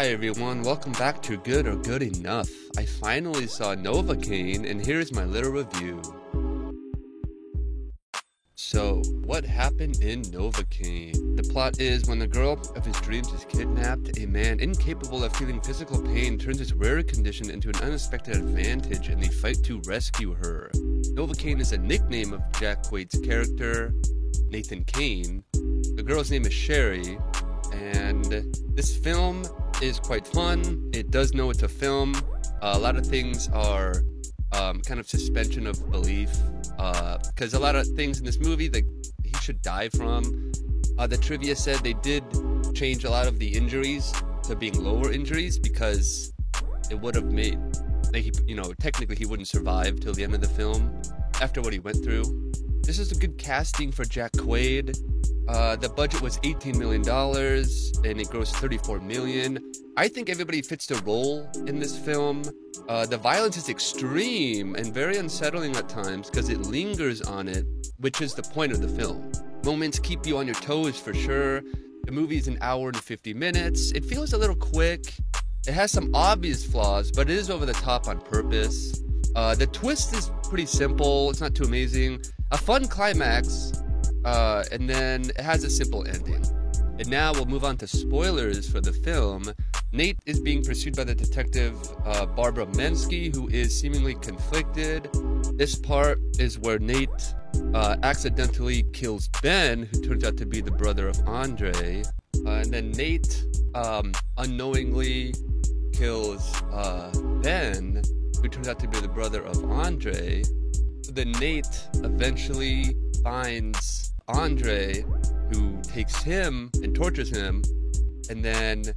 Hi everyone, welcome back to Good or Good Enough. I finally saw Novocaine, and here's my little review. So, what happened in Novocaine? The plot is, when the girl of his dreams is kidnapped, a man incapable of feeling physical pain turns his rare condition into an unexpected advantage, and they fight to rescue her. Novocaine is a nickname of Jack Quaid's character, Nathan Kane. The girl's name is Sherry, and this film is quite fun. It does know it's a film. A lot of things are kind of suspension of belief, because a lot of things in this movie that he should die from. The trivia said they did change a lot of the injuries to being lower injuries because it would have made, like, technically he wouldn't survive till the end of the film after what he went through. This is a good casting for Jack Quaid. The budget was $18 million and it grossed $34 million. I think everybody fits the role in this film. The violence is extreme and very unsettling at times because it lingers on it, which is the point of the film. Moments keep you on your toes for sure. The movie is an hour and 50 minutes. It feels a little quick. It has some obvious flaws, but it is over the top on purpose. The twist is pretty simple. It's not too amazing. A fun climax. And then it has a simple ending. And now we'll move on to spoilers for the film. Nate is being pursued by the detective Barbara Mensky, who is seemingly conflicted. This part is where Nate accidentally kills Ben, who turns out to be the brother of Andre. And then Nate unknowingly kills Ben, who turns out to be the brother of Andre. So then Nate eventually finds Andre, who takes him and tortures him, and then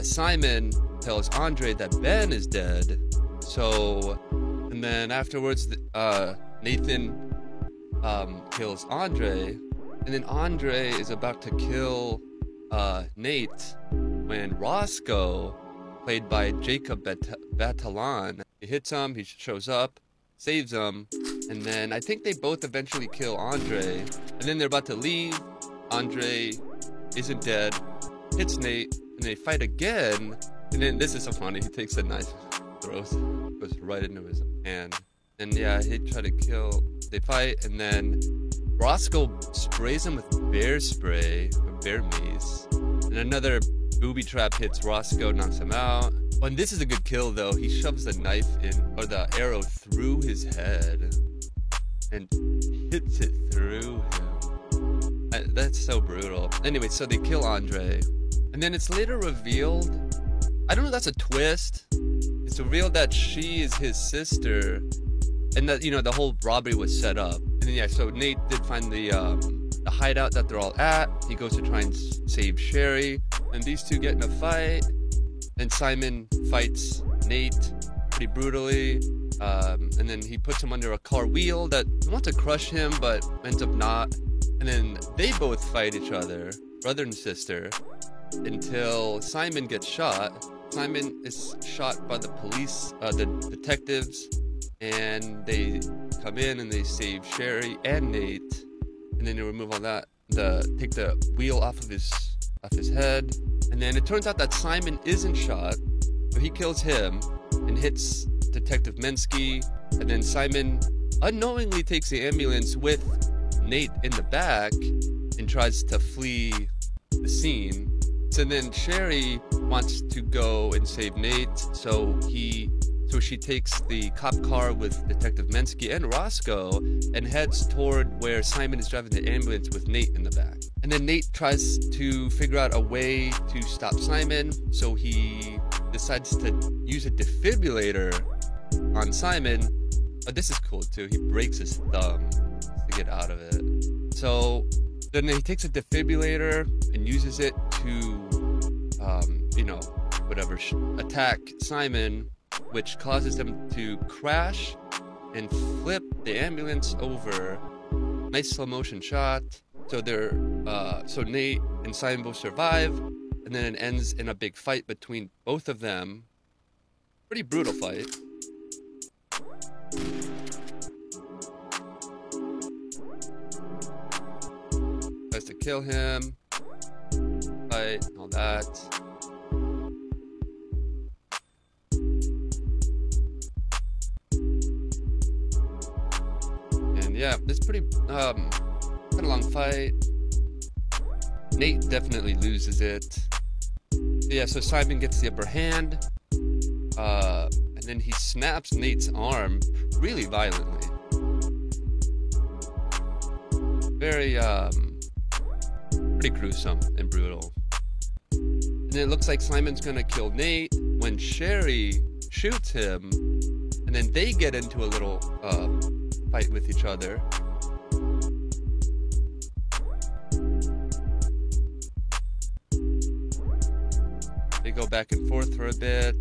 Simon tells Andre that Ben is dead. So, and then afterwards, Nathan kills Andre, and then Andre is about to kill Nate when Roscoe, played by Jacob Batalon, he hits him, he shows up, saves him, and then I think they both eventually kill Andre, and then they're about to leave. Andre isn't dead, hits Nate, and they fight again, and then this is so funny, he takes a knife, goes right into his hand, and yeah, he try to kill, they fight, and then Roscoe sprays him with bear spray, or bear mace, and another booby trap hits Roscoe, knocks him out. And this is a good kill though, he shoves the knife in, or the arrow through his head, and hits it through him. That's so brutal. Anyway, so they kill Andre, and then it's later revealed, I don't know if that's a twist, it's revealed that she is his sister, and that, the whole robbery was set up. And then yeah, so Nate did find the hideout that they're all at, he goes to try and save Sherry, and these two get in a fight, and Simon fights Nate pretty brutally, and then he puts him under a car wheel that wants to crush him, but ends up not. And then they both fight each other, brother and sister, until Simon gets shot. Simon is shot by the police, the detectives, and they come in and they save Sherry and Nate, and then they remove all that, take the wheel off of his head, and then it turns out that Simon isn't shot, so he kills him and hits Detective Mensky, and then Simon unknowingly takes the ambulance with Nate in the back and tries to flee the scene. So then Sherry wants to go and save Nate, so she takes the cop car with Detective Mensky and Roscoe and heads toward where Simon is driving the ambulance with Nate in the back. And then Nate tries to figure out a way to stop Simon, so he decides to use a defibrillator on Simon. Oh, this is cool too. He breaks his thumb to get out of it. So then he takes a defibrillator and uses it to, attack Simon, which causes them to crash and flip the ambulance over. Nice slow motion shot. So so Nate and Simon both survive, and then it ends in a big fight between both of them. Pretty brutal fight. Tries to kill him, fight, all that. yeah, it's pretty kind of long fight. Nate definitely loses it. Yeah, so Simon gets the upper hand, and then he snaps Nate's arm really violently. Very pretty gruesome and brutal. And then it looks like Simon's gonna kill Nate when Sherry shoots him, and then they get into a little fight with each other. They go back and forth for a bit.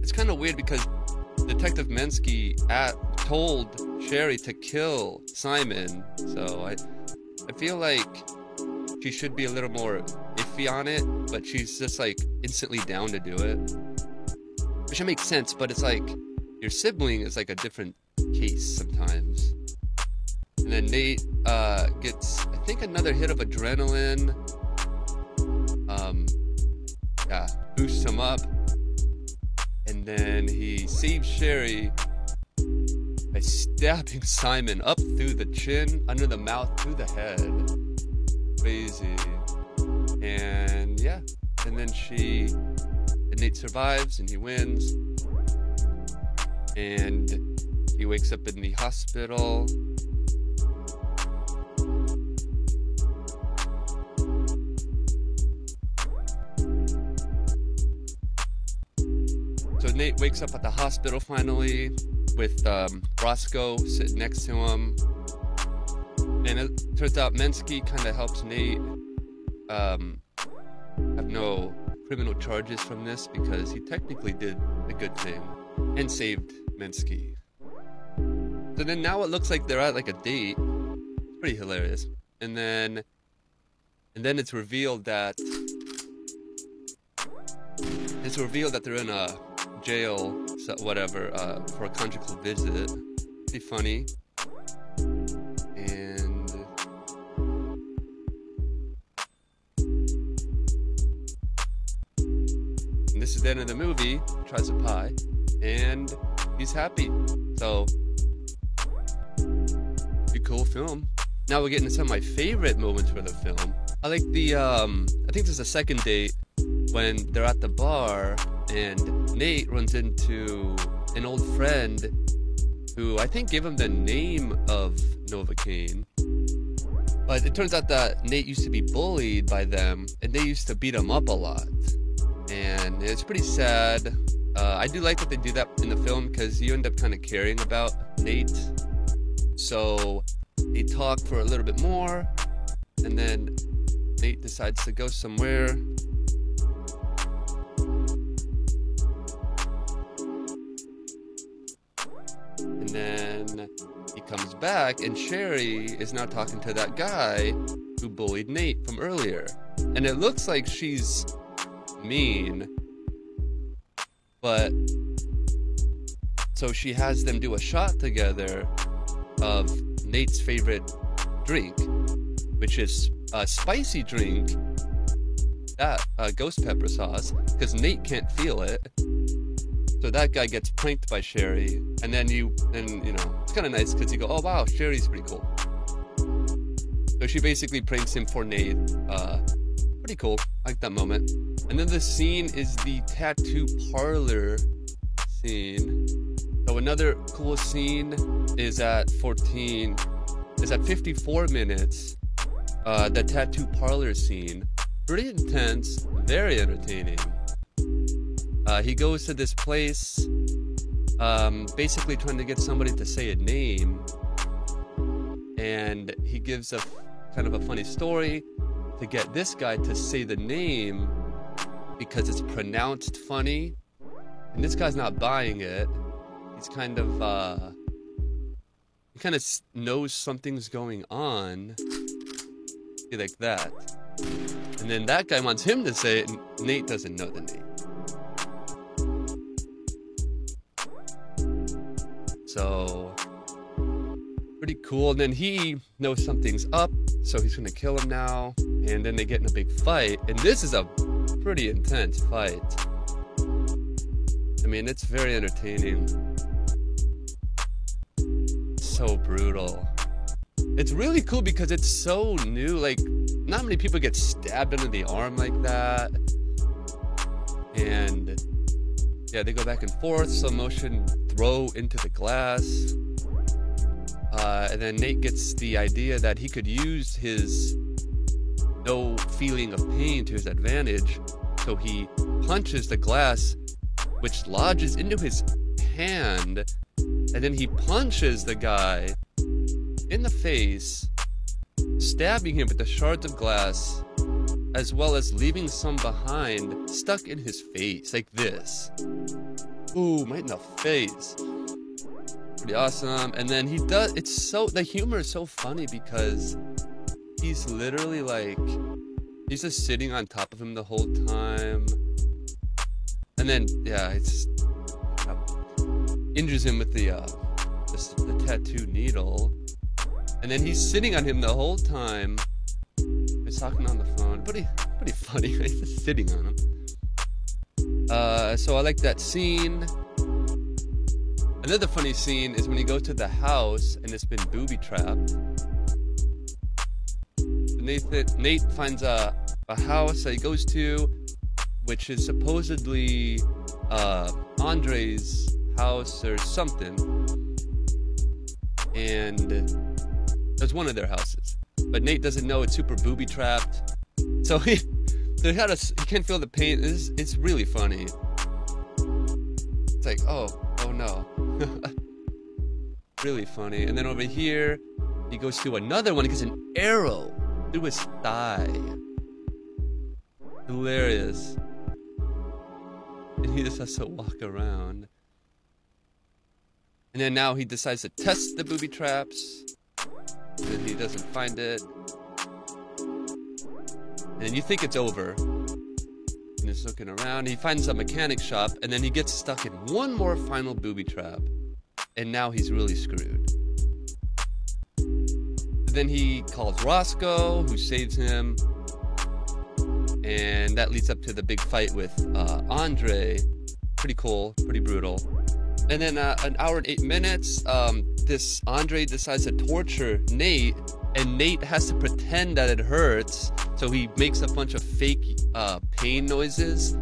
It's kind of weird because Detective Mensky told Sherry to kill Simon, so I feel like she should be a little more iffy on it, but she's just like instantly down to do it. Which makes sense, but it's like your sibling is like a different case sometimes. And then Nate gets, I think, another hit of adrenaline. Yeah, boosts him up. And then he saves Sherry by stabbing Simon up through the chin, under the mouth, through the head. Crazy. And yeah, and then Nate survives and he wins. And he wakes up in the hospital. So Nate wakes up at the hospital finally with Roscoe sitting next to him. And it turns out Mensky kind of helps Nate have no criminal charges from this because he technically did a good thing and saved Mensky. So then now it looks like they're at like a date. It's pretty hilarious. And then it's revealed that they're in a jail, whatever, for a conjugal visit. Pretty funny. And this is the end of the movie. He tries a pie, and he's happy. So, pretty cool film. Now we're getting to some of my favorite moments for the film. I like the, I think there's a second date when they're at the bar and Nate runs into an old friend who I think gave him the name of Novocaine. But it turns out that Nate used to be bullied by them and they used to beat him up a lot. And it's pretty sad. I do like that they do that in the film because you end up kind of caring about Nate. So they talk for a little bit more and then Nate decides to go somewhere. And then he comes back and Sherry is now talking to that guy who bullied Nate from earlier. And it looks like she's mean, but so she has them do a shot together of Nate's favorite drink, which is a spicy drink, that ghost pepper sauce, because Nate can't feel it. So that guy gets pranked by Sherry, and then you know, it's kind of nice because you go, oh wow, Sherry's pretty cool. So she basically pranks him for Nate. Pretty cool. I like that moment. And then the scene is the tattoo parlor scene. So another cool scene is at 54 minutes. The tattoo parlor scene. Pretty intense, very entertaining. He goes to this place, basically trying to get somebody to say a name. And he gives a kind of a funny story to get this guy to say the name because it's pronounced funny. And this guy's not buying it. He's kind of, he kind of knows something's going on. Like that. And then that guy wants him to say it, and Nate doesn't know the name. So, pretty cool. And then he knows something's up, so he's gonna kill him now. And then they get in a big fight. And this is a pretty intense fight. I mean, it's very entertaining. so brutal. It's really cool because it's so new. Like, not many people get stabbed under the arm like that. And yeah, they go back and forth, slow motion throw into the glass. And then Nate gets the idea that he could use his no feeling of pain to his advantage. So he punches the glass, which lodges into his hand. And then he punches the guy in the face, stabbing him with the shards of glass, as well as leaving some behind, stuck in his face, like this. Ooh, right in the face. Pretty awesome. And then he does, it's so, the humor is so funny because he's literally like, he's just sitting on top of him the whole time. And then, yeah, it's injures him with the tattoo needle. And then he's sitting on him the whole time. He's talking on the phone. Pretty funny. He's just sitting on him. So I like that scene. Another funny scene is when he goes to the house and it's been booby-trapped. Nate finds a house that he goes to, which is supposedly Andre's house or something. And it's one of their houses. But Nate doesn't know it's super booby-trapped. So he can't feel the pain. It's really funny. It's like, oh no. Really funny. And then over here, he goes to another one. He gets an arrow through his thigh. Hilarious. And he just has to walk around. And then now he decides to test the booby traps. And then he doesn't find it. And then you think it's over. And he's looking around. He finds a mechanic shop. And then he gets stuck in one more final booby trap. And now he's really screwed. And then he calls Roscoe, who saves him. And that leads up to the big fight with Andre. Pretty cool. Pretty brutal. And then an hour and 8 minutes, this Andre decides to torture Nate, and Nate has to pretend that it hurts, so he makes a bunch of fake pain noises.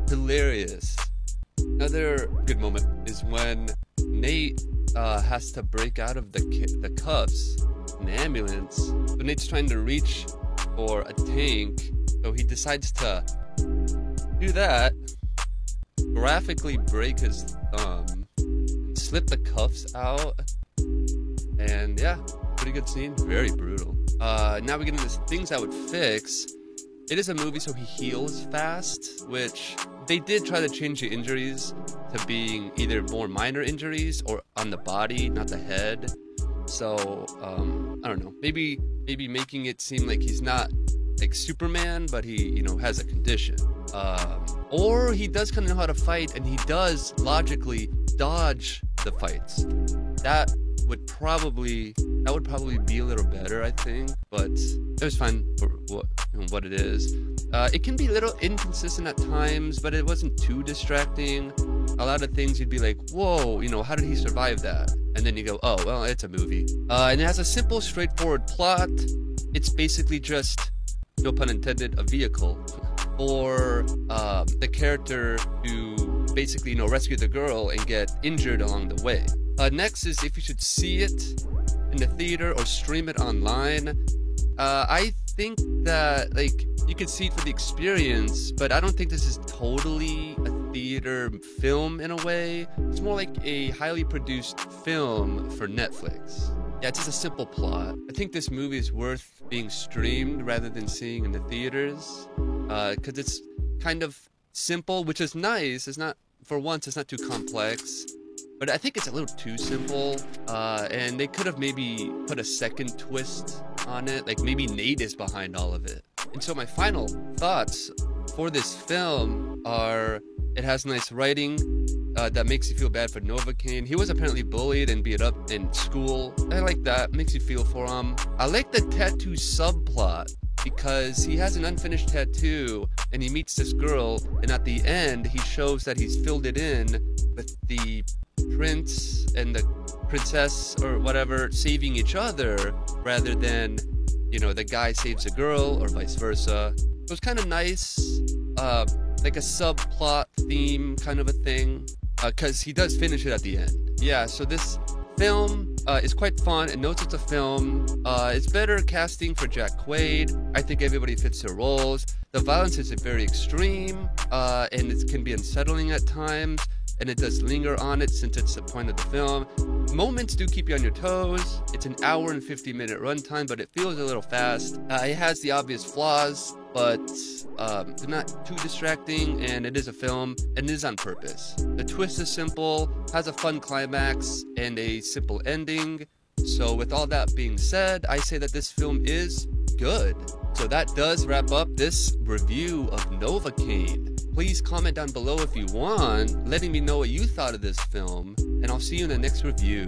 Hilarious. Another good moment is when Nate has to break out of the cuffs in the ambulance. So Nate's trying to reach for a tank, so he decides to do that, graphically break his thumb, slip the cuffs out, and yeah, pretty good scene. Very brutal. Now we get into things I would fix. It is a movie, so he heals fast, which they did try to change the injuries to being either more minor injuries or on the body, not the head. So I don't know, maybe making it seem like he's not like Superman, but he has a condition, or he does kind of know how to fight, and he does logically dodge the fights. That would probably be a little better, I think, but it was fine for what it is. It can be a little inconsistent at times, but it wasn't too distracting. A lot of things you'd be like, whoa, how did he survive that? And then you go, oh, well, it's a movie. And it has a simple, straightforward plot. It's basically just, no pun intended, a vehicle for the character to basically, rescue the girl and get injured along the way. Next is if you should see it in the theater or stream it online. I think that, you can see it for the experience, but I don't think this is totally a theater film in a way. It's more like a highly produced film for Netflix. Yeah, it's just a simple plot. I think this movie is worth being streamed rather than seeing in the theaters, because it's kind of simple, which is nice. It's not, for once, it's not too complex. But I think it's a little too simple, and they could have maybe put a second twist on it, like maybe Nate is behind all of it. And so my final thoughts for this film are, it has nice writing that makes you feel bad for Novocaine. He was apparently bullied and beat up in school. I like that, makes you feel for him. I like the tattoo subplot, because he has an unfinished tattoo and he meets this girl, and at the end he shows that he's filled it in with the prince and the princess or whatever saving each other rather than, you know, the guy saves a girl or vice versa. It was kind of nice, like a subplot theme kind of a thing, because he does finish it at the end. Yeah, so this film is quite fun. It knows it's a film. It's better casting for Jack Quaid. I think everybody fits their roles. The violence isn't very extreme, and it can be unsettling at times, and it does linger on it since it's the point of the film. Moments do keep you on your toes. It's an hour and 50-minute runtime, but it feels a little fast. It has the obvious flaws, but they're not too distracting, and it is a film, and it is on purpose. The twist is simple, has a fun climax, and a simple ending. So with all that being said, I say that this film is good. So that does wrap up this review of Novocaine. Please comment down below if you want, letting me know what you thought of this film, and I'll see you in the next review.